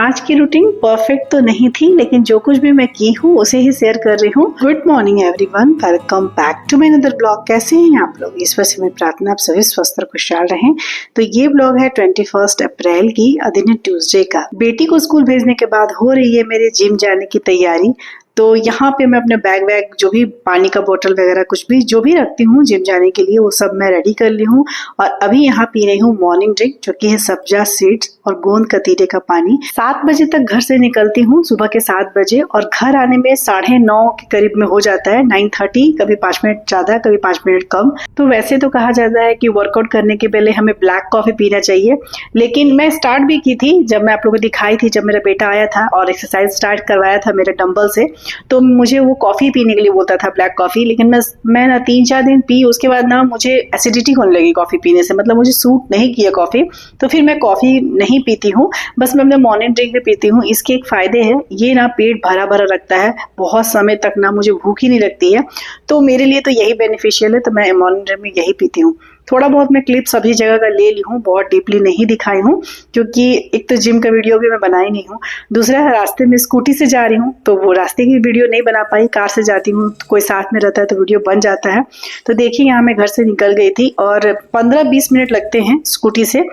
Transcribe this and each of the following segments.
आज की routine perfect तो नहीं थी, लेकिन जो कुछ भी मैं की हूँ उसे ही शेयर कर रही हूँ। Good morning everyone, welcome back to my another blog. कैसे हैं आप लोग? इस वक्त मेरी प्रार्थना आप सभी स्वस्थ और खुशहाल रहें। तो ये ब्लॉग है 21 अप्रैल की, दिन है ट्यूसडे का। बेटी को स्कूल भेजने के बाद हो रही है मेरे जिम जाने की तैयारी। तो यहाँ पे मैं अपने बैग वैग जो भी पानी का बोतल वगैरह कुछ भी जो भी रखती हूँ जिम जाने के लिए वो सब मैं रेडी कर ली हूँ। और अभी यहाँ पी रही हूँ मॉर्निंग ड्रिंक, जो कि है सब्जा सीड्स और गोंद कतीरे का पानी। 7 बजे तक घर से निकलती हूँ, सुबह के 7 बजे, और घर आने में 9:30 के करीब में हो जाता है, 9:30। कभी 5 मिनट ज्यादा, कभी 5 मिनट कम। तो वैसे तो कहा जाता है कि वर्कआउट करने के पहले हमें ब्लैक कॉफी पीना चाहिए, लेकिन मैं स्टार्ट भी की थी जब मैं आप लोगों को दिखाई थी, जब मेरा बेटा आया था और एक्सरसाइज स्टार्ट करवाया था मेरे डंबल से, तो मुझे वो कॉफी पीने के लिए बोलता था, ब्लैक कॉफी। लेकिन मैं ना 3-4 दिन पी, उसके बाद ना मुझे एसिडिटी होने लगी कॉफी पीने से, मतलब मुझे सूट नहीं किया कॉफी। तो फिर मैं कॉफी नहीं पीती हूँ, बस मैं अपने मॉर्निंग ड्रिंक भी पीती हूँ। इसके एक फायदे हैं, ये ना पेट भरा भरा रखता है, बहुत समय तक ना मुझे भूख ही नहीं लगती है। तो मेरे लिए तो यही बेनिफिशियल है, तो मैं मॉर्निंग ड्रिंक में यही पीती हूँ। थोड़ा बहुत मैं क्लिप सभी जगह का ले ली हूँ, बहुत डीपली नहीं दिखाई हूँ, क्योंकि एक तो जिम का वीडियो भी मैं बनाई नहीं हूँ, दूसरा रास्ते में स्कूटी से जा रही हूँ तो वो रास्ते की वीडियो नहीं बना पाई। कार से जाती हूँ तो कोई साथ में रहता है तो वीडियो बन जाता है। तो देखिए यहाँ मैं घर से निकल गई थी और 15-20 मिनट लगते हैं स्कूटी से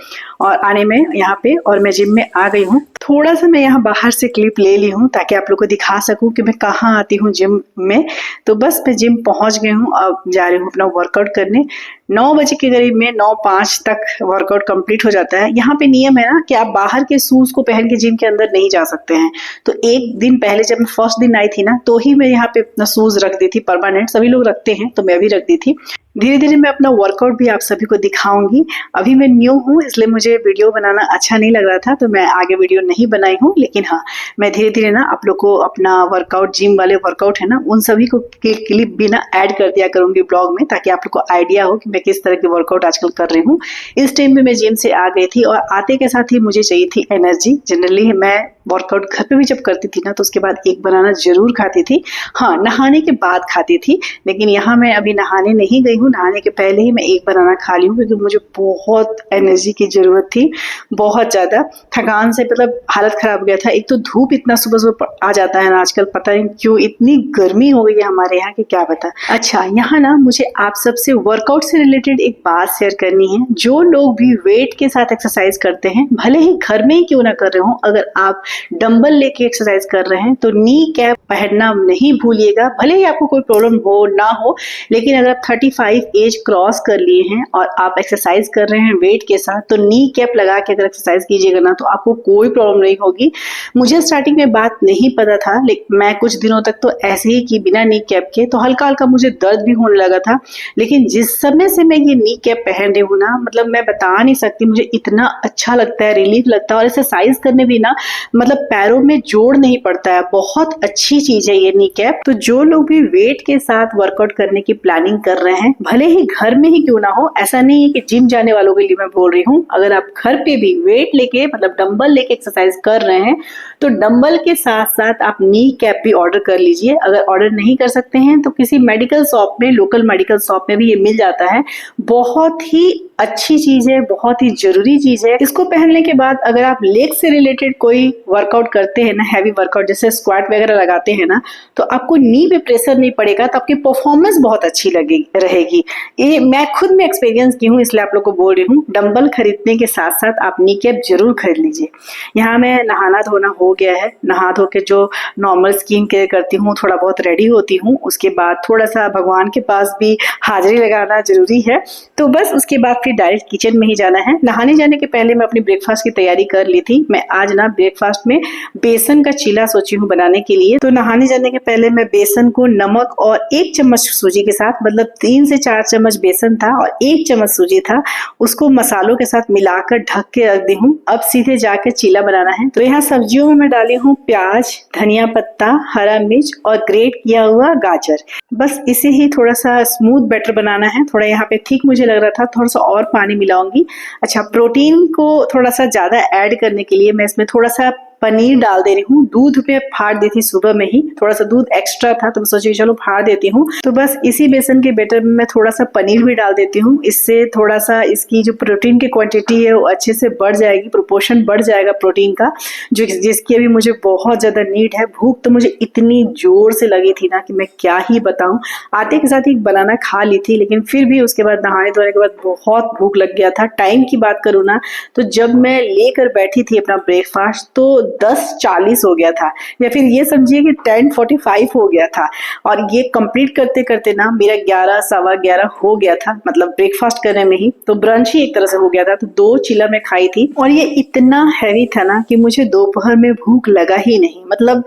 और आने में यहाँ पे, और मैं जिम में आ गई हूँ। थोड़ा सा मैं यहाँ बाहर से क्लिप ले ली हूँ ताकि आप लोग को दिखा सकूँ कि मैं कहाँ आती हूँ जिम में। तो बस मैं जिम पहुँच गई हूँ, अब जा रही हूँ अपना वर्कआउट करने। 9 बजे के करीब में 9:05 तक वर्कआउट कंप्लीट हो जाता है। यहाँ पे नियम है ना कि आप बाहर के शूज को पहन के जिम के अंदर नहीं जा सकते हैं। तो एक दिन पहले जब मैं फर्स्ट दिन आई थी ना, तो ही मैं यहाँ पे अपना शूज रख दी थी परमानेंट। सभी लोग रखते हैं तो मैं भी रख दी थी। धीरे धीरे मैं अपना वर्कआउट भी आप सभी को दिखाऊंगी। अभी मैं न्यू हूँ इसलिए मुझे वीडियो बनाना अच्छा नहीं लग रहा था, तो मैं आगे वीडियो नहीं बनाई हूँ। लेकिन हाँ, मैं धीरे धीरे ना आप लोग को अपना वर्कआउट, जिम वाले वर्कआउट है ना, उन सभी को क्लिप भी ना ऐड कर दिया करूंगी ब्लॉग में, ताकि आप लोग को आइडिया हो कि मैं किस तरह के वर्कआउट आजकल कर रही हूँ। इस टाइम में मैं जिम से आ गई थी और आते के साथ ही मुझे चाहिए थी एनर्जी। जनरली मैं वर्कआउट घर पे भी जब करती थी ना, तो उसके बाद एक बनाना जरूर खाती थी। हाँ, नहाने के बाद खाती थी, लेकिन यहाँ मैं अभी नहाने नहीं गई हूँ। नहाने के पहले ही मैं एक बनाना खा ली हूँ, क्योंकि मुझे बहुत एनर्जी की जरूरत थी, बहुत ज्यादा। थकान से मतलब हालत खराब हो गया था। एक तो धूप इतना सुबह सुबह आ जाता है ना आजकल, पता नहीं क्यों इतनी गर्मी हो गई है हमारे यहाँ की, क्या पता। अच्छा, यहाँ ना मुझे आप सबसे वर्कआउट से रिलेटेड एक बात शेयर करनी है। जो लोग भी वेट के साथ एक्सरसाइज करते हैं, भले ही घर में ही क्यों ना कर रहे हो, अगर आप डंबल लेके एक्सरसाइज कर रहे हैं तो नी कैप पहनना नहीं भूलिएगा। भले ही आपको कोई प्रॉब्लम हो ना हो, लेकिन अगर आप 35 एज क्रॉस कर लिए हैं और आप एक्सरसाइज कर रहे हैं वेट के साथ, तो नी कैप लगा के अगर एक्सरसाइज कीजिएगा ना, तो आपको कोई प्रॉब्लम नहीं होगी। मुझे स्टार्टिंग में बात नहीं पता था, लेकिन मैं कुछ दिनों तक तो ऐसे ही की बिना नी कैप के, तो हल्का हल्का मुझे दर्द भी होने लगा था। लेकिन जिस समय से मैं ये नी कैप पहन रही हूँ ना, मतलब मैं बता नहीं सकती, मुझे इतना अच्छा लगता है, रिलीफ लगता है। और एक्सरसाइज करने भी ना, मतलब पैरों में जोड़ नहीं पड़ता है। बहुत अच्छी चीज है ये नी कैप। तो जो लोग भी वेट के साथ वर्कआउट करने की प्लानिंग कर रहे हैं, भले ही घर में ही क्यों ना हो, ऐसा नहीं है कि जिम जाने वालों के लिए मैं बोल रही हूँ, अगर आप घर पे भी वेट लेके, मतलब डंबल लेके एक्सरसाइज कर रहे हैं, तो डंबल के साथ साथ आप नी कैप भी ऑर्डर कर लीजिए। अगर ऑर्डर नहीं कर सकते हैं तो किसी मेडिकल शॉप में, लोकल मेडिकल शॉप में भी ये मिल जाता है। बहुत ही अच्छी चीज है, बहुत ही जरूरी चीज है। इसको पहनने के बाद अगर आप लेग से रिलेटेड कोई वर्कआउट करते हैं ना, हैवी वर्कआउट जैसे स्क्वाट वगैरह लगाते हैं ना, तो आपको नी पे प्रेशर नहीं पड़ेगा, तो आपकी परफॉर्मेंस बहुत अच्छी रहेगी। ये मैं खुद में एक्सपीरियंस की हूँ, इसलिए आप लोग को बोल रही हूँ। डंबल खरीदने के साथ साथ आप नी कैप जरूर खरीद लीजिए। यहाँ मैं नहाना धोना हो गया है, नहा धो के जो नॉर्मल स्किन केयर करती हूँ, थोड़ा बहुत रेडी होती हूँ, उसके बाद थोड़ा सा भगवान के पास भी हाजिरी लगाना जरूरी है। तो बस उसके बाद फिर डायरेक्ट किचन में ही जाना है। नहाने जाने के पहले मैं अपनी ब्रेकफास्ट की तैयारी कर ली थी। मैं आज ना ब्रेकफास्ट में बेसन का चीला सोची हूँ बनाने के लिए। तो नहाने जाने के पहले मैं बेसन को नमक और 1 चम्मच सूजी के साथ, मतलब 3 से 4 चम्मच बेसन था और 1 चम्मच सूजी था, उसको मसालों के साथ मिलाकर ढक के रख दी हूँ। अब सीधे जाकर चीला बनाना है। तो यहाँ सब्जियों में मैं डाली हूँ प्याज, धनिया पत्ता, हरा मिर्च और ग्रेट किया हुआ गाजर। बस इसे ही थोड़ा सा स्मूथ बैटर बनाना है। थोड़ा यहाँ पे ठीक मुझे लग रहा था, थोड़ा सा और पानी मिलाऊंगी। अच्छा, प्रोटीन को थोड़ा सा ज्यादा ऐड करने के लिए मैं इसमें थोड़ा सा पनीर डाल दे रही हूँ। दूध में फाड़ दी थी सुबह में ही, थोड़ा सा दूध एक्स्ट्रा था तो मैं सोची चलो फाड़ देती हूँ। तो बस इसी बेसन के बैटर में मैं थोड़ा सा पनीर भी डाल देती हूँ। इससे थोड़ा सा इसकी जो प्रोटीन की क्वांटिटी है वो अच्छे से बढ़ जाएगी, प्रोपोर्शन बढ़ जाएगा प्रोटीन का, जो जिसकी अभी मुझे बहुत ज्यादा नीड है। भूख तो मुझे इतनी जोर से लगी थी ना कि मैं क्या ही बताऊं। आटे के साथ एक बनाना खा ली थी, लेकिन फिर भी उसके बाद नहाने धोने के बाद बहुत भूख लग गया था। टाइम की बात करूँ ना तो जब मैं लेकर बैठी थी अपना ब्रेकफास्ट तो 10:40 हो गया था, या फिर ये समझिए कि 10:45 हो गया था। और ये कंप्लीट करते करते ना मेरा 11 सवा 11 हो गया था, मतलब ब्रेकफास्ट करने में ही। तो ब्रंच ही एक तरह से हो गया था। तो 2 चीला मैं खाई थी और ये इतना हैवी था ना कि मुझे दोपहर में भूख लगा ही नहीं। मतलब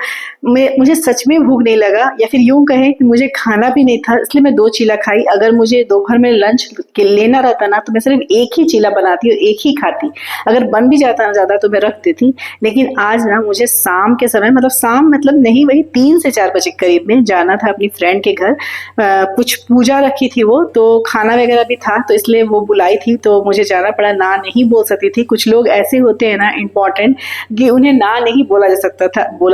मुझे सच में भूख नहीं लगा, या फिर यूं कहें कि मुझे खाना भी नहीं था, इसलिए मैं 2 चीला खाई। अगर मुझे दोपहर में लंच के लेना रहता ना तो मैं सिर्फ एक ही चीला बनाती और एक ही खाती। अगर बन भी जाता ना ज्यादा तो मैं रख देती। लेकिन आज ना मुझे शाम के समय, मतलब शाम मतलब नहीं, वही 3 से 4 बजे करीब में जाना था अपनी फ्रेंड के घर। कुछ पूजा रखी थी वो, तो खाना वगैरह भी था, तो इसलिए वो बुलाई थी तो मुझे जाना पड़ा। ना नहीं बोल सकती थी। कुछ लोग ऐसे होते हैं ना इम्पोर्टेंट कि उन्हें ना नहीं बोला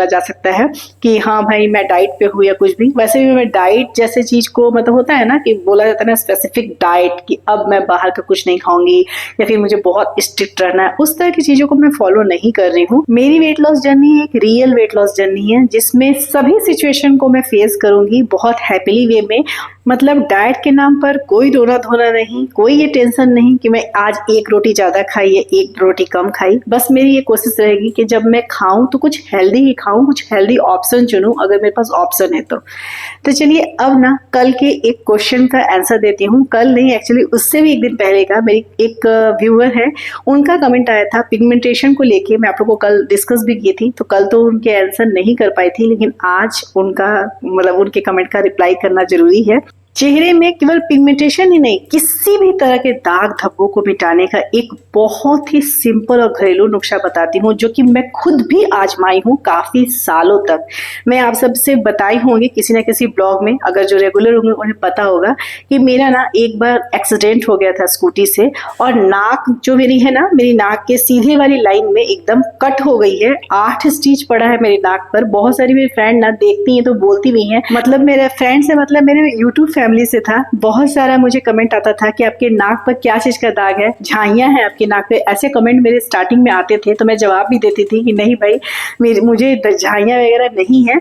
जा सकता है कि हाँ भाई मैं डाइट पे हूँ या कुछ भी। वैसे भी मैं डाइट जैसे चीज को, मतलब होता है ना कि बोला जाता है ना स्पेसिफिक डाइट, कि अब मैं बाहर का कुछ नहीं खाऊंगी या फिर मुझे बहुत स्ट्रिक्ट रहना है, उस तरह की चीजों को मैं फॉलो नहीं कर रही हूँ। मेरी वेट लॉस जर्नी एक रियल वेट लॉस जर्नी है, जिसमें सभी सिचुएशन को मैं फेस करूंगी बहुत हैप्पीली वे में। मतलब डाइट के नाम पर कोई रोना धोना नहीं, कोई ये टेंशन नहीं कि मैं आज 1 रोटी ज्यादा खाई या 1 रोटी कम खाई। बस मेरी ये कोशिश रहेगी कि जब मैं खाऊं तो कुछ हेल्दी ही खाऊं, कुछ हेल्दी ऑप्शन चुनूं अगर मेरे पास ऑप्शन है तो चलिए अब ना कल के एक क्वेश्चन का आंसर देती हूँ। कल नहीं, एक्चुअली उससे भी एक दिन पहले का। मेरी एक व्यूअर है, उनका कमेंट आया था पिगमेंटेशन को लेके। मैं आप लोगों को कल डिस्कस भी की थी, तो कल तो उनके आंसर नहीं कर पाई थी, लेकिन आज उनका मतलब उनके कमेंट का रिप्लाई करना जरूरी है। चेहरे में केवल पिगमेंटेशन ही नहीं, किसी भी तरह के दाग धब्बों को मिटाने का एक बहुत ही सिंपल और घरेलू नुस्खा बताती हूँ, जो कि मैं खुद भी आजमाई हूँ काफी सालों तक। मैं आप सबसे बताई होंगी किसी न किसी ब्लॉग में, अगर जो रेगुलर होंगे उन्हें पता होगा कि मेरा ना एक बार एक्सीडेंट हो गया था स्कूटी से, और नाक जो मेरी है ना, मेरी नाक के सीधे वाली लाइन में एकदम कट हो गई है। 8 स्टिच पड़ा है मेरी नाक पर। बहुत सारी मेरी फ्रेंड ना देखती हैं तो बोलती भी हैं, मतलब मेरे फ्रेंड से मतलब मेरे यूट्यूब फैमिली से था, बहुत सारा मुझे कमेंट आता था कि आपके नाक पर क्या चीज का दाग है, झाइयां हैं आपकी नाक पे। ऐसे कमेंट मेरे स्टार्टिंग में आते थे, तो मैं जवाब भी देती थी कि नहीं भाई मुझे झाइयां वगैरह नहीं है।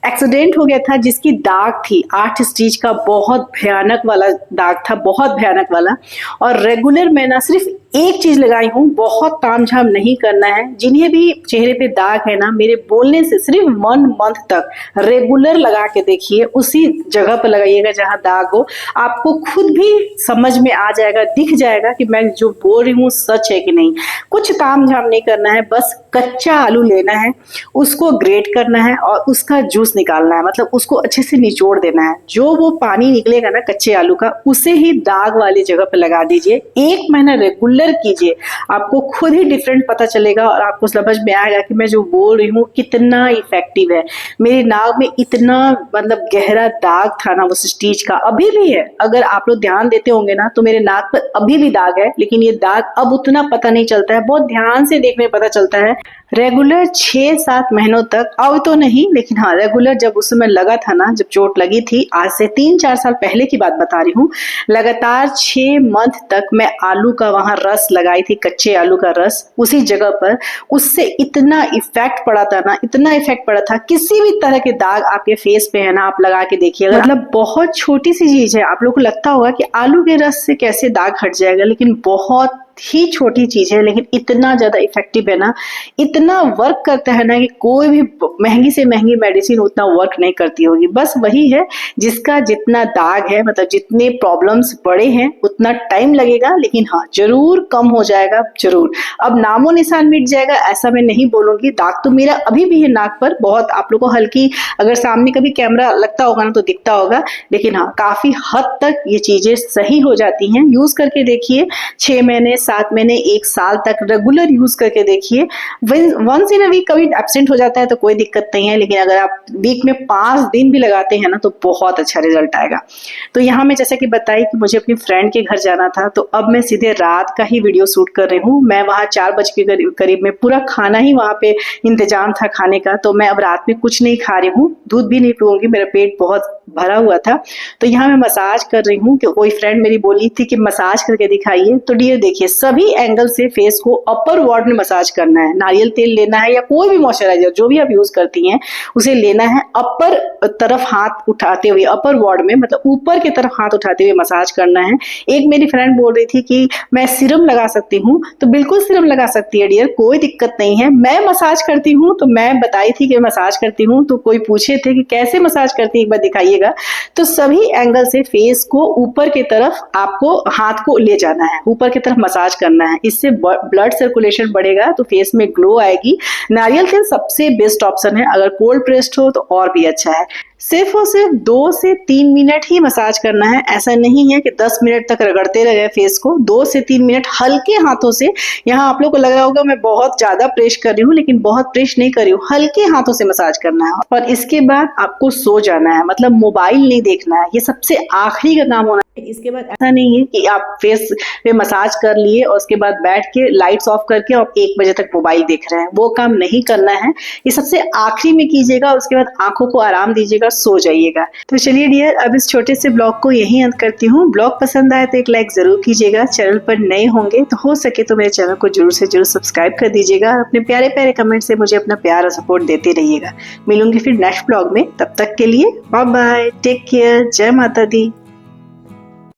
एक्सीडेंट हो गया था जिसकी दाग थी 8 स्टिच का, बहुत भयानक वाला दाग था, बहुत भयानक वाला। और रेगुलर मैं ना सिर्फ एक चीज लगाई हूँ, बहुत तामझाम नहीं करना है। जिन्हें भी चेहरे पे दाग है ना, मेरे बोलने से सिर्फ 1 मंथ तक रेगुलर लगा के देखिए, उसी जगह पर लगाइएगा जहां दाग हो। आपको खुद भी समझ में आ जाएगा, दिख जाएगा कि मैं जो बोल रही हूँ सच है कि नहीं। कुछ तामझाम नहीं करना है, बस कच्चा आलू लेना है, उसको ग्रेट करना है और उसका जूस निकालना है, मतलब उसको अच्छे से निचोड़ देना है। जो वो पानी निकलेगा ना कच्चे आलू का, उसे ही दाग वाली जगह पर लगा दीजिए। 1 महीना रेगुलर कीजिए, आपको खुद ही डिफरेंट पता चलेगा और आपको समझ में आएगा कि मैं जो बोल रही हूँ कितना इफेक्टिव है। मेरी नाक में इतना मतलब गहरा दाग था ना उस स्टिच का, अभी भी है। अगर आप लोग ध्यान देते होंगे ना तो मेरे नाक पर अभी भी दाग है, लेकिन ये दाग अब उतना पता नहीं चलता है, बहुत ध्यान से देखने में पता चलता है। रेगुलर 6-7 महीनों तक, अब तो नहीं, लेकिन हाँ रेगुलर जब उस समय लगा था ना, जब चोट लगी थी, आज से 3-4 साल पहले की बात बता रही हूँ, लगातार 6 मंथ तक मैं आलू का वहां रस लगाई थी, कच्चे आलू का रस उसी जगह पर। उससे इतना इफेक्ट पड़ा था ना, इतना इफेक्ट पड़ा था। किसी भी तरह के दाग आपके फेस पे है ना, आप लगा के देखिए। मतलब बहुत छोटी सी चीज है, आप लोग को लगता होगा कि आलू के रस से कैसे दाग हट जाएगा, लेकिन बहुत ही छोटी चीज है, लेकिन इतना ज्यादा इफेक्टिव है ना, इतना वर्क करता है ना कि कोई भी महंगी से महंगी मेडिसिन उतना वर्क नहीं करती होगी। बस वही है, जिसका जितना दाग है, मतलब जितने प्रॉब्लम्स बड़े हैं उतना टाइम लगेगा, लेकिन हाँ जरूर कम हो जाएगा, जरूर। अब नामो निशान मिट जाएगा ऐसा मैं नहीं बोलूंगी। दाग तो मेरा अभी भी है नाक पर, बहुत आप लोग को हल्की, अगर सामने कभी कैमरा लगता होगा ना तो दिखता होगा, लेकिन हाँ काफी हद तक ये चीजें सही हो जाती हैं। यूज करके देखिए, 6 महीने साथ मैंने 1 साल तक रेगुलर यूज करके देखिए। वंस इन अ वीक कभी एब्सेंट हो जाता है तो कोई दिक्कत नहीं है, लेकिन अगर आप वीक में 5 दिन भी लगाते हैं ना तो बहुत अच्छा रिजल्ट आएगा। तो यहाँ मैं जैसा कि बताई कि मुझे अपनी फ्रेंड के घर जाना था, तो अब मैं सीधे रात का ही वीडियो शूट कर रही हूँ। मैं वहाँ 4 बजे के करीब में पूरा खाना ही वहाँ पे इंतजाम था खाने का, तो मैं अब रात में कुछ नहीं खा रही हूँ, दूध भी नहीं पीऊंगी, मेरा पेट बहुत भरा हुआ था। तो यहाँ मैं मसाज कर रही हूँ कि कोई फ्रेंड मेरी बोली थी कि मसाज करके दिखाइए। तो डियर देखिए, सभी एंगल से फेस को अपर वार्ड में मसाज करना है। नारियल तेल लेना है या कोई भी मॉइस्चराइजर जो भी आप यूज करती हैं उसे लेना है, अपर तरफ हाथ उठाते हुए, अपर वार्ड में मतलब ऊपर की तरफ हाथ उठाते हुए मसाज करना है। एक मेरी फ्रेंड बोल रही थी कि मैं सीरम लगा सकती हूँ, तो बिल्कुल सीरम लगा सकती है डियर, कोई दिक्कत नहीं है। मैं मसाज करती हूँ तो मैं बताई थी कि मसाज करती हूँ, तो कोई पूछे थे कि कैसे मसाज करती है एक बार दिखाइएगा। तो सभी एंगल से फेस को ऊपर की तरफ आपको हाथ को ले जाना है, ऊपर की तरफ मसाज करना है। इससे ब्लड सर्कुलेशन बढ़ेगा तो फेस में ग्लो आएगी। नारियल तेल सबसे बेस्ट ऑप्शन है, अगर कोल्ड प्रेस्ड हो तो और भी अच्छा है। सिर्फ और सिर्फ 2 से 3 मिनट ही मसाज करना है, ऐसा नहीं है कि 10 मिनट तक रगड़ते रहे फेस को। 2 से 3 मिनट हल्के हाथों से। यहाँ आप लोग को लग रहा होगा मैं बहुत ज्यादा प्रेस कर रही हूँ, लेकिन बहुत प्रेस नहीं कर रही हूँ, हल्के हाथों से मसाज करना है। और इसके बाद आपको सो जाना है, मतलब मोबाइल नहीं देखना है, ये सबसे आखिरी का काम होना है। इसके बाद ऐसा नहीं है कि आप फेस पे मसाज कर लिए और उसके बाद बैठ के लाइट्स ऑफ करके और 1 बजे तक मोबाइल देख रहे हैं, वो काम नहीं करना है। ये सबसे आखिरी में कीजिएगा, उसके बाद आंखों को आराम दीजिएगा, सो जाइएगा। तो चलिए डियर, अब इस छोटे से ब्लॉग को यहीं अंत करती हूँ। ब्लॉग पसंद आए तो एक लाइक जरूर कीजिएगा। चैनल पर नए होंगे तो हो सके तो मेरे चैनल को जरूर से जरूर सब्सक्राइब कर दीजिएगा। अपने प्यारे प्यारे कमेंट से मुझे अपना प्यार और सपोर्ट देते रहिएगा। मिलूंगी फिर नेक्स्ट ब्लॉग में, तब तक के लिए बाय बाय, टेक केयर, जय माता दी।